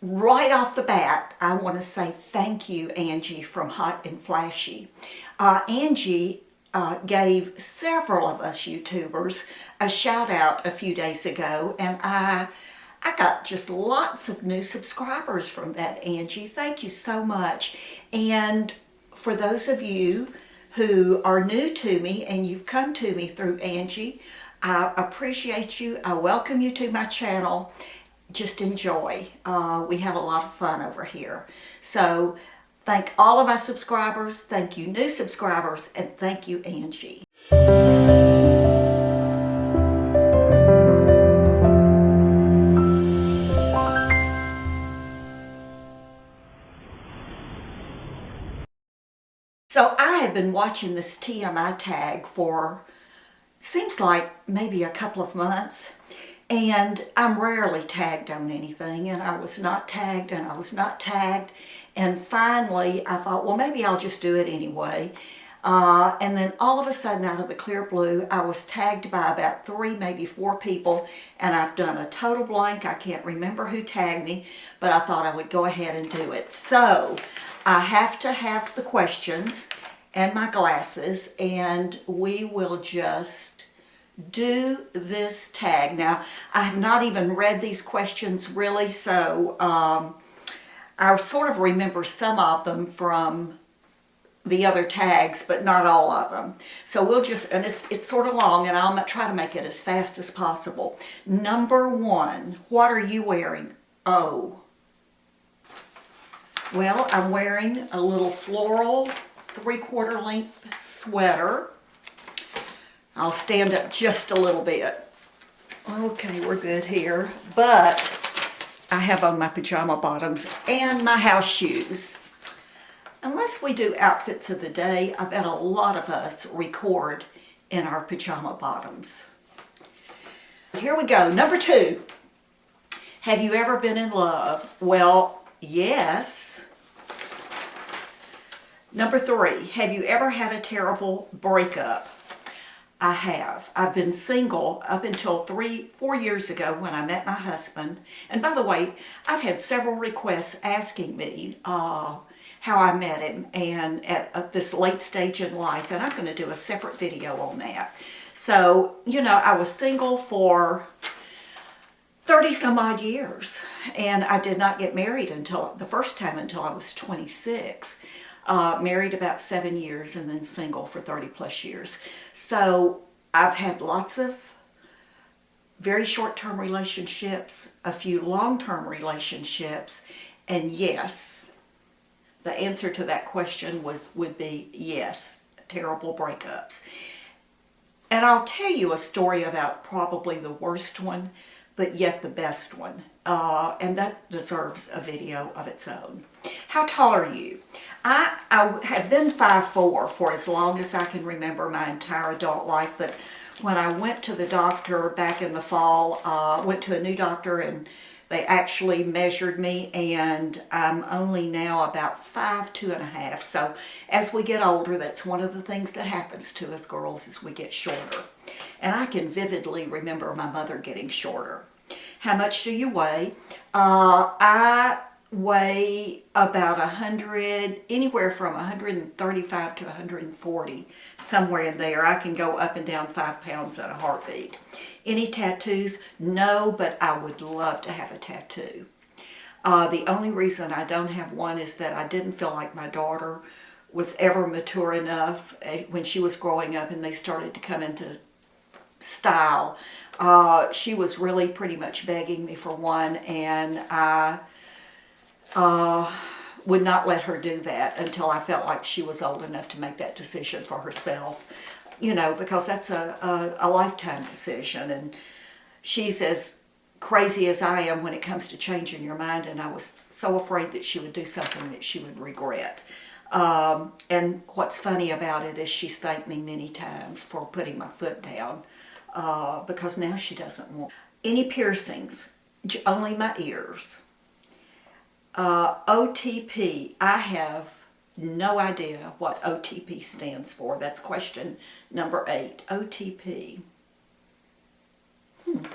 right off the bat, I want to say thank you, Angie from Hot and Flashy. Angie gave several of us YouTubers a shout out a few days ago, and I got just lots of new subscribers from that, Angie. Thank you so much. And for those of you who are new to me and you've come to me through Angie, I appreciate you. I welcome you to my channel. Just enjoy. We have a lot of fun over here. So thank all of my subscribers, thank you new subscribers, and thank you, Angie. So I have been watching this TMI tag for, seems like maybe a couple of months. And I'm rarely tagged on anything, and I was not tagged, and I was not tagged. And finally, I thought, well, maybe I'll just do it anyway. And then all of a sudden, out of the clear blue, I was tagged by about 3, maybe 4 people, and I've done a total blank. I can't remember who tagged me, but I thought I would go ahead and do it. So I have to have the questions and my glasses, and we will just do this tag. Now, I have not even read these questions really, so I sort of remember some of them from the other tags, but not all of them. So we'll just, and it's sort of long, and I'll try to make it as fast as possible. Number 1, what are you wearing? Oh. Well, I'm wearing a little floral 3/4 length sweater. I'll stand up just a little bit. Okay, we're good here. But I have on my pajama bottoms and my house shoes. Unless we do outfits of the day, I bet a lot of us record in our pajama bottoms. Here we go. Number 2. Have you ever been in love? Well, yes. Number 3. Have you ever had a terrible breakup? I have. I've been single up until 4 years ago when I met my husband. And by the way, I've had several requests asking me how I met him and at this late stage in life. And I'm going to do a separate video on that. So, you know, I was single for 30 some odd years. And I did not get married until the first time until I was 26. Married about 7 years and then single for 30 plus years. So I've had lots of very short-term relationships, a few long-term relationships, and yes, the answer to that question would be yes, terrible breakups. And I'll tell you a story about probably the worst one, but yet the best one. And that deserves a video of its own. How tall are you? I have been 5'4" for as long as I can remember, my entire adult life. But when I went to the doctor back in the fall, went to a new doctor, and they actually measured me, and I'm only now about 5'2½". So as we get older, that's one of the things that happens to us girls, is we get shorter. And I can vividly remember my mother getting shorter. How much do you weigh? I weigh about 100, anywhere from 135 to 140, somewhere in there. I can go up and down 5 pounds in a heartbeat. Any tattoos? No, but I would love to have a tattoo. The only reason I don't have one is that I didn't feel like my daughter was ever mature enough when she was growing up and they started to come into style. She was really pretty much begging me for one, and I would not let her do that until I felt like she was old enough to make that decision for herself, you know, because that's a lifetime decision. And she's as crazy as I am when it comes to changing your mind, and I was so afraid that she would do something that she would regret. And what's funny about it is she's thanked me many times for putting my foot down, because now she doesn't want any piercings, only my ears. OTP, I have no idea what OTP stands for. That's question number 8. OTP.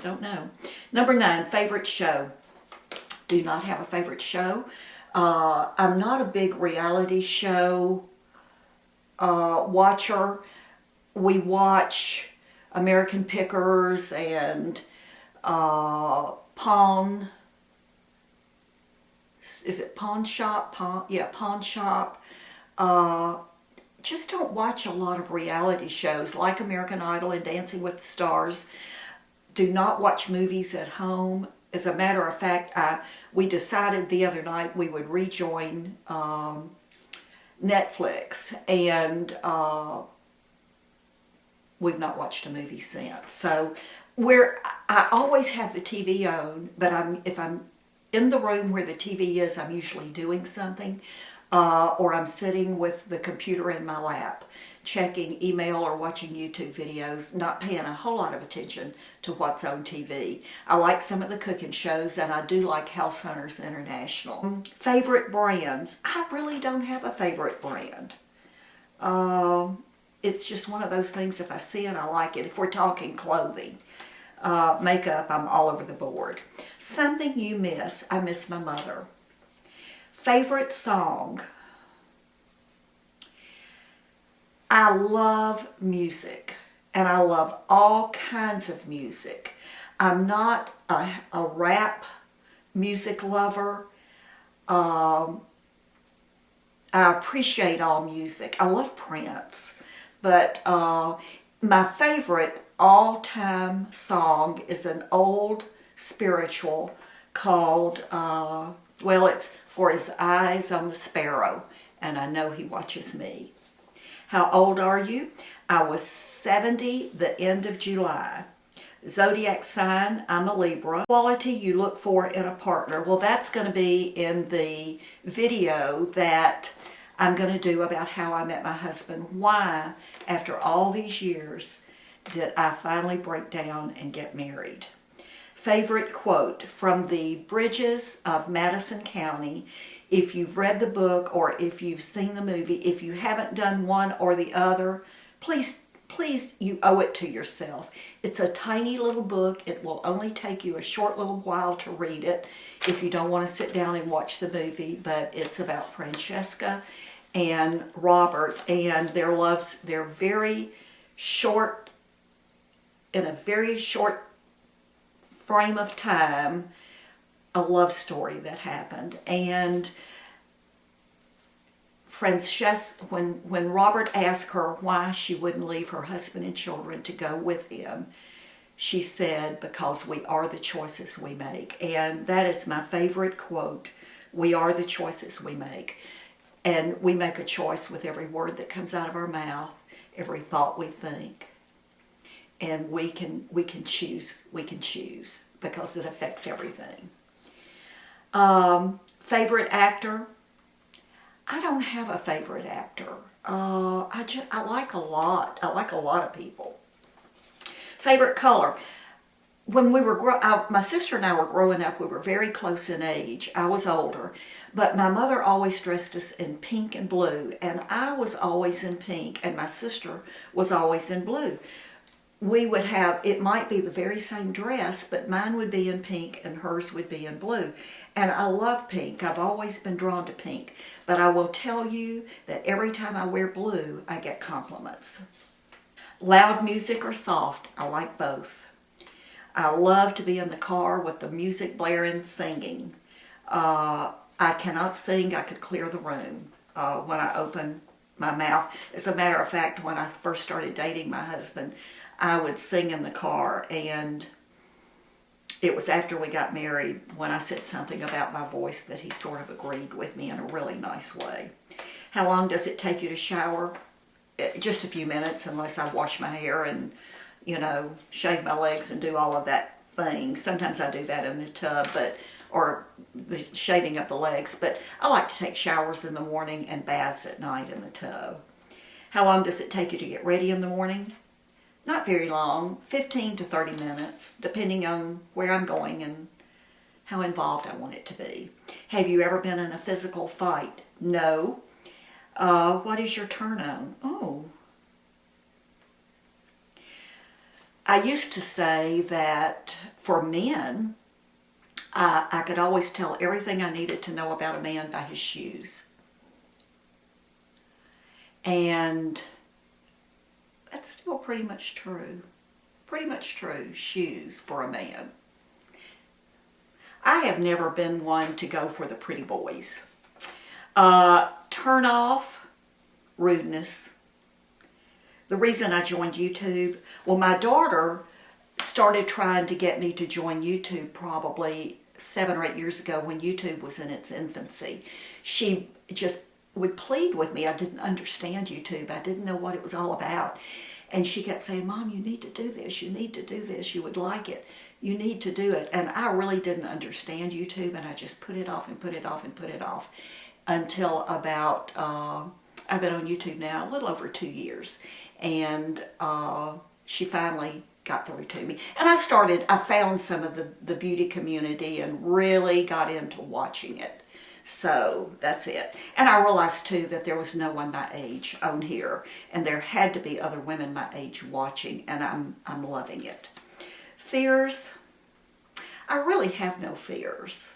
Don't know. Number 9, favorite show. Do not have a favorite show. I'm not a big reality show watcher. We watch American Pickers and Pawn. Is it Pawn Shop? Pawn Shop. Just don't watch a lot of reality shows like American Idol and Dancing with the Stars. Do not watch movies at home. As a matter of fact, we decided the other night we would rejoin Netflix, and we've not watched a movie since. So I always have the TV on, but if I'm in the room where the TV is, I'm usually doing something, or I'm sitting with the computer in my lap, checking email or watching YouTube videos, not paying a whole lot of attention to what's on TV. I like some of the cooking shows, and I do like House Hunters International. Favorite brands? I really don't have a favorite brand. It's just one of those things, if I see it, I like it. If we're talking clothing, makeup, I'm all over the board. Something you miss? I miss my mother. Favorite song? I love music, and I love all kinds of music. I'm not a rap music lover. I appreciate all music. I love Prince, but my favorite all-time song is an old spiritual called, it's For His Eyes on the Sparrow, and I Know He Watches Me. How old are you? I was 70 the end of July. Zodiac sign, I'm a Libra. Quality you look for in a partner. Well, that's going to be in the video that I'm going to do about how I met my husband. Why, after all these years, did I finally break down and get married? Favorite quote from the Bridges of Madison County. If you've read the book or if you've seen the movie, if you haven't done one or the other, please, you owe it to yourself. It's a tiny little book. It will only take you a short little while to read it if you don't want to sit down and watch the movie, but it's about Francesca and Robert and their loves. They're very short, in a very short frame of time, a love story that happened. And Francesca, when Robert asked her why she wouldn't leave her husband and children to go with him, she said, because we are the choices we make. And that is my favorite quote. We are the choices we make. And we make a choice with every word that comes out of our mouth, every thought we think. And we can choose because it affects everything. Favorite actor? I don't have a favorite actor. I like a lot. I like a lot of people. Favorite color? When we were my sister and I were growing up, we were very close in age. I was older, but my mother always dressed us in pink and blue, and I was always in pink, and my sister was always in blue. We would have, it might be the very same dress, but mine would be in pink and hers would be in blue. And I love pink. I've always been drawn to pink. But I will tell you that every time I wear blue, I get compliments. Loud music or soft? I like both. I love to be in the car with the music blaring, singing. I cannot sing. I could clear the room when I open my mouth. As a matter of fact, when I first started dating my husband, I would sing in the car, and it was after we got married when I said something about my voice that he sort of agreed with me in a really nice way. How long does it take you to shower? Just a few minutes, unless I wash my hair and, shave my legs and do all of that thing. Sometimes I do that in the tub, or the shaving of the legs, but I like to take showers in the morning and baths at night in the tub. How long does it take you to get ready in the morning? Not very long, 15 to 30 minutes, depending on where I'm going and how involved I want it to be. Have you ever been in a physical fight? No. What is your turn on? Oh. I used to say that for men, I could always tell everything I needed to know about a man by his shoes. And that's still pretty much true. Pretty much true. Shoes for a man. I have never been one to go for the pretty boys. Turn off, rudeness. The reason I joined YouTube, well, my daughter started trying to get me to join YouTube probably 7 or 8 years ago when YouTube was in its infancy. She just would plead with me. I didn't understand YouTube. I didn't know what it was all about. And she kept saying, Mom, you need to do this. You need to do this. You would like it. You need to do it. And I really didn't understand YouTube, and I just put it off and put it off and put it off until about, I've been on YouTube now a little over 2 years. And she finally got through to me. And I found some of the beauty community and really got into watching it. So that's it. And I realized too that there was no one my age on here, and there had to be other women my age watching, and I'm loving it. Fears, I really have no fears.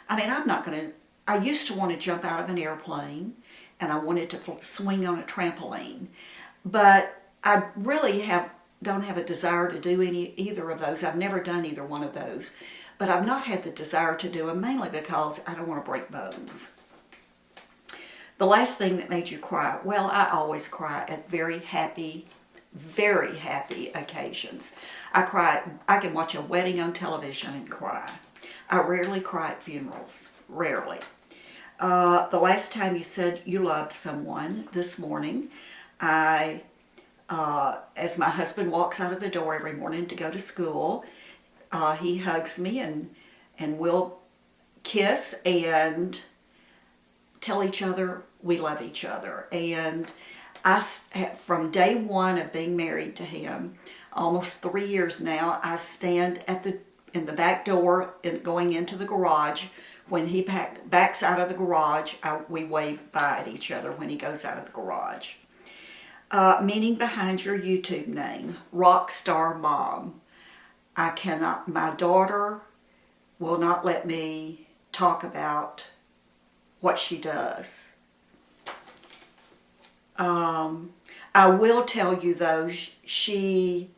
I mean, I used to want to jump out of an airplane, and I wanted to swing on a trampoline, but I really don't have a desire to do either of those. I've never done either one of those. But I've not had the desire to do them, mainly because I don't want to break bones. The last thing that made you cry, well, I always cry at very happy occasions. I can watch a wedding on television and cry. I rarely cry at funerals, rarely. The last time you said you loved someone this morning, as my husband walks out of the door every morning to go to school, he hugs me and we'll kiss and tell each other we love each other. And from day one of being married to him, almost 3 years now, I stand in the back door going into the garage. When he backs out of the garage, we wave bye at each other when he goes out of the garage. Meaning behind your YouTube name, rxstrmom. My daughter will not let me talk about what she does. I will tell you though, she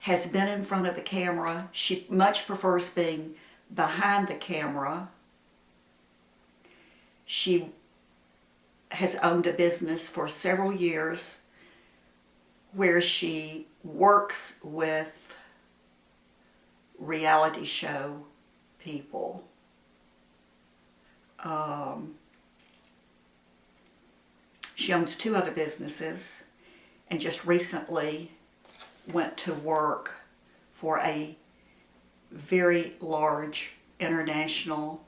has been in front of the camera. She much prefers being behind the camera. She has owned a business for several years where she works with reality show people. She owns 2 other businesses and just recently went to work for a very large international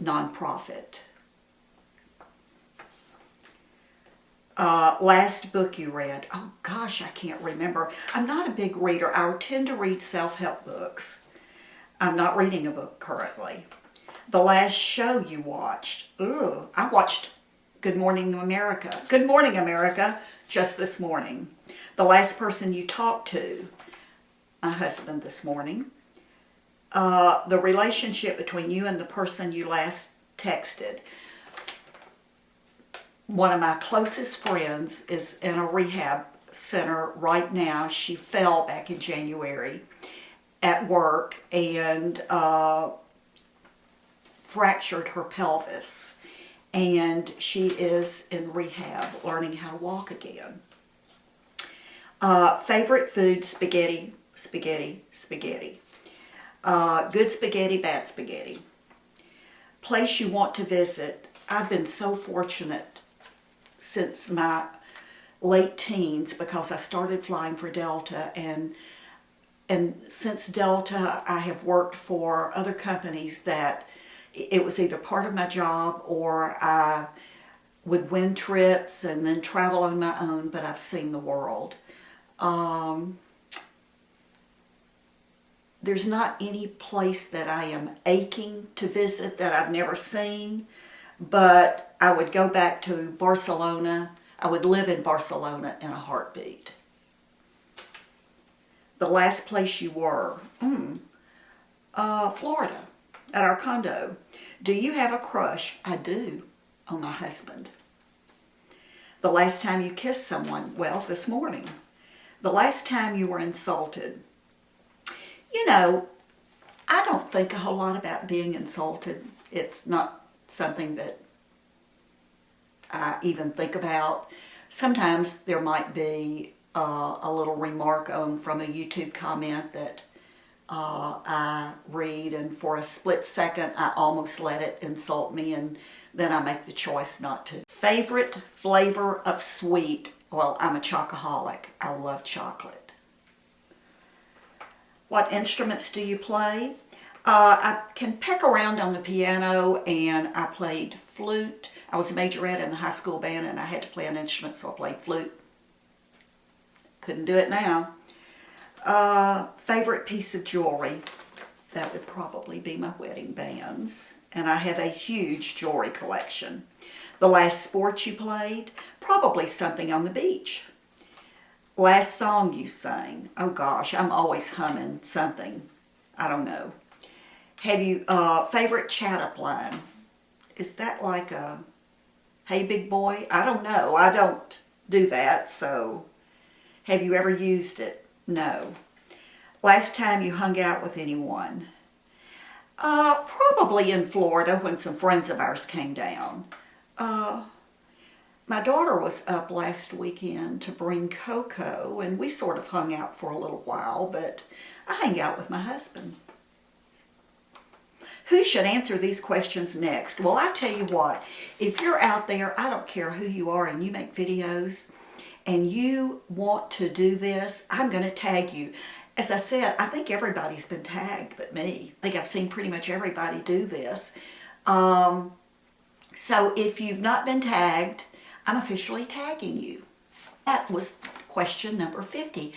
nonprofit. Last book you read. Oh gosh, I can't remember. I'm not a big reader. I tend to read self-help books. I'm not reading a book currently. The last show you watched. I watched Good Morning America. Good Morning America just this morning. The last person you talked to, my husband this morning. The relationship between you and the person you last texted. One of my closest friends is in a rehab center right now. She fell back in January at work and fractured her pelvis. And she is in rehab, learning how to walk again. Favorite food, spaghetti. Good spaghetti, bad spaghetti. Place you want to visit. I've been so fortunate since my late teens because I started flying for Delta, and since Delta I have worked for other companies that it was either part of my job or I would win trips and then travel on my own, but I've seen the world. There's not any place that I am aching to visit that I've never seen, but I would go back to Barcelona. I would live in Barcelona in a heartbeat. The last place you were. Florida at our condo. Do you have a crush? I do, on my husband. The last time you kissed someone? Well, this morning. The last time you were insulted? You know, I don't think a whole lot about being insulted. It's not something that I even think about. Sometimes there might be a little remark on from a YouTube comment that I read, and for a split second I almost let it insult me, and then I make the choice not to. Favorite flavor of sweet? Well, I'm a chocoholic. I love chocolate. What instruments do you play? I can peck around on the piano, and I played flute. I was a majorette in the high school band, and I had to play an instrument, so I played flute. Couldn't do it now. Favorite piece of jewelry? That would probably be my wedding bands. And I have a huge jewelry collection. The last sport you played? Probably something on the beach. Last song you sang? Oh gosh, I'm always humming something. I don't know. Have you, favorite chat-up line? Is that like a, hey big boy? I don't know. I don't do that, so. Have you ever used it? No. Last time you hung out with anyone? Probably in Florida when some friends of ours came down. My daughter was up last weekend to bring Coco, and we sort of hung out for a little while, but I hang out with my husband. Who should answer these questions next? Well, I tell you what, if you're out there, I don't care who you are, and you make videos, and you want to do this, I'm going to tag you. As I said, I think everybody's been tagged but me. I think I've seen pretty much everybody do this. So if you've not been tagged, I'm officially tagging you. That was question number 50.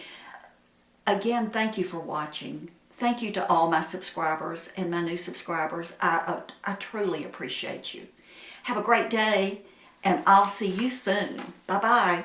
Again, thank you for watching. Thank you to all my subscribers and my new subscribers. I truly appreciate you. Have a great day, and I'll see you soon. Bye-bye.